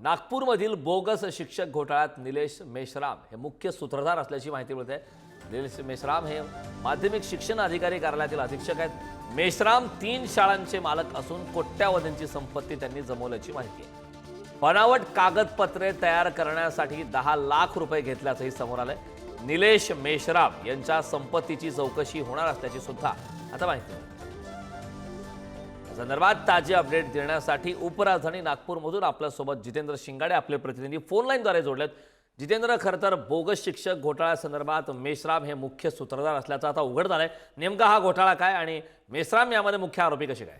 नागपूरमधील बोगस शिक्षक घोटाळ्यात निलेश मेश्राम हे मुख्य सूत्रधार असल्याची माहिती मिळते। निलेश मेश्राम हे माध्यमिक शिक्षण अधिकारी कार्यालयातील अधीक्षक आहेत। मेश्राम 3 शाळांचे मालक असून कोट्यावधींची संपत्ती त्यांनी जमवल्याची माहिती आहे। बनावट कागदपत्रे तयार करण्यासाठी 10 लाख रुपये घेतल्याचंही समोर आलंय। निलेश मेश्राम यांच्या संपत्तीची चौकशी होणार असल्याची सुद्धा आता माहिती आहे। संदर्भात ताजे अपडेट देण्यासाठी उपराजधानी नागपूरमधून आपल्यासोबत जितेंद्र शिंगाडे आपले प्रतिनिधी फोन लाईनद्वारे जोडलेत। जितेंद्र, खरं तर बोगस शिक्षक घोटाळ्यासंदर्भात मेश्राम हे मुख्य सूत्रधार असल्याचं आता उघड झालंय। नेमका हा घोटाळा काय आणि मेश्राम यामध्ये मुख्य आरोपी कसे काय?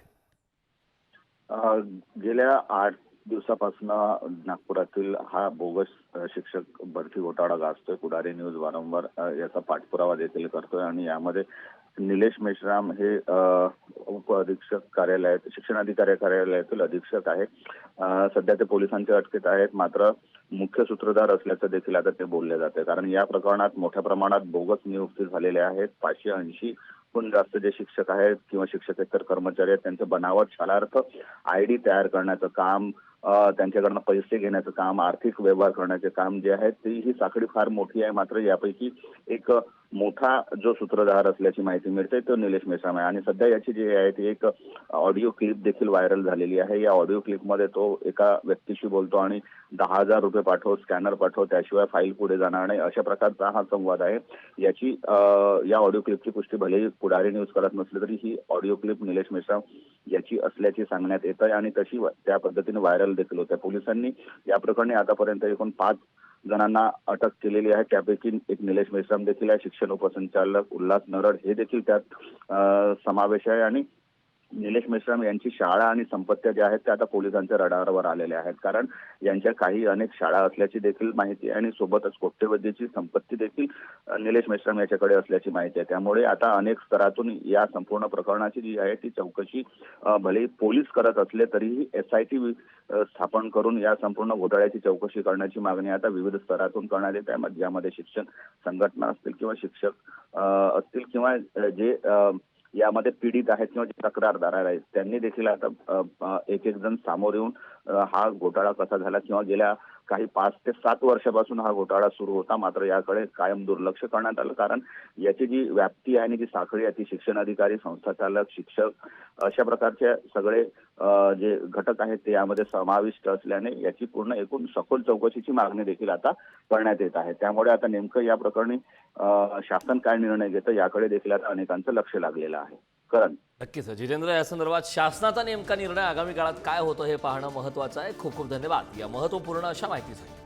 गेल्या 8 दिवसापासून नागपुरातील हा बोगस शिक्षक भरती घोटाळा गाजतोय। पुढारी न्यूज वारंवार याचा पाठपुरावा देखील करतोय आणि यामध्ये निलेश मेश्राम हे उप अधीक्षक कार्यालयात शिक्षण अधिकारी कार्यालयातील अधीक्षक आहेत। सध्या ते पोलिसांच्या अटकेत आहेत, मात्र मुख्य सूत्रधार असल्याचं देखील आता ते बोलले जाते। कारण या प्रकरणात मोठ्या प्रमाणात बोगस नियुक्ती झालेल्या आहेत। 580 हून जास्त जे शिक्षक आहेत किंवा शिक्षकेतर कर्मचारी आहेत त्यांचं बनावट शालार्थ ID तयार करण्याचं काम, त्यांच्याकडनं पैसे घेण्याचं काम, आर्थिक व्यवहार करण्याचे काम जे आहे ते ही साखळी फार मोठी आहे। मात्र यापैकी एक मोठा जो सूत्रधार असल्याची माहिती मिळते तो निलेश मेश्राम आहे आणि सध्या याची जी आहे ती एक ऑडिओ क्लिप देखील व्हायरल झालेली आहे। या ऑडिओ क्लिपमध्ये तो एका व्यक्तीशी बोलतो आणि 10,000 रुपये पाठव, स्कॅनर पाठव, त्याशिवाय फाईल पुढे जाणार नाही, अशा प्रकारचा हा संवाद आहे। याची या ऑडिओ क्लिपची पुष्टी भले पुढारी न्यूज करत नसली तरी ही ऑडिओ क्लिप निलेश मेश्राम याची असल्याची सांगण्यात येत आहे आणि तशी त्या पद्धतीने व्हायरल देखील होते। पोलिसांनी या प्रकरणी आतापर्यंत एकूण 5 जणांना अटक केलेली आहे। त्यापैकी एक निलेश मेश्राम देखील आहे। शिक्षण उपसंचालक उल्हास नरड हे देखील त्यात समावेश आहे आणि निलेश मेश्राम यांची शाळा आणि संपत्त्या ज्या आहेत त्या आता पोलिसांच्या रडारवर आलेल्या आहेत। कारण यांच्या काही अनेक शाळा असल्याची देखील माहिती आहे आणि सोबतच कोट्यवधीची संपत्ती देखील निलेश मेश्राम याच्याकडे असल्याची माहिती आहे। त्यामुळे आता अनेक स्तरातून या संपूर्ण प्रकरणाची जी आहे ती चौकशी भले पोलीस करत असले तरीही SIT स्थापन करून या संपूर्ण घोटाळ्याची चौकशी करण्याची मागणी आता विविध स्तरातून करण्यात येत आहे। ज्यामध्ये शिक्षण संघटना असतील किंवा शिक्षक असतील किंवा जे यामध्ये पीडित आहेत किंवा जे तक्रारदार आहेत त्यांनी देखील आता एक जण समोर येऊन हा घोटाळा कसा झाला किंवा गेल्या काही 5 ते 7 वर्षापासून हा घोटाळा सुरू होता, मात्र याकडे कायम दुर्लक्ष करण्यात आलं। कारण याची जी व्याप्ती आहे आणि जी साखळी आहे ती शिक्षण अधिकारी, संस्थाचालक, शिक्षक अशा प्रकारचे सगळे जे घटक आहेत ते यामध्ये समाविष्ट असल्याने याची पूर्ण एकूण सखोल चौकशीची मागणी देखील आता करण्यात येत आहे। त्यामुळे आता नेमकं या प्रकरणी शासन काय निर्णय घेतं याकडे देखील आता अनेकांचं लक्ष लागलेलं आहे। करण, नक्कीच जितेंद्र, या संदर्भात शासनाचा नेमका निर्णय आगामी काळात काय होतो हे पाहणं महत्त्वाचं आहे। खूप खूप धन्यवाद या महत्त्वपूर्ण अशा माहितीसाठी।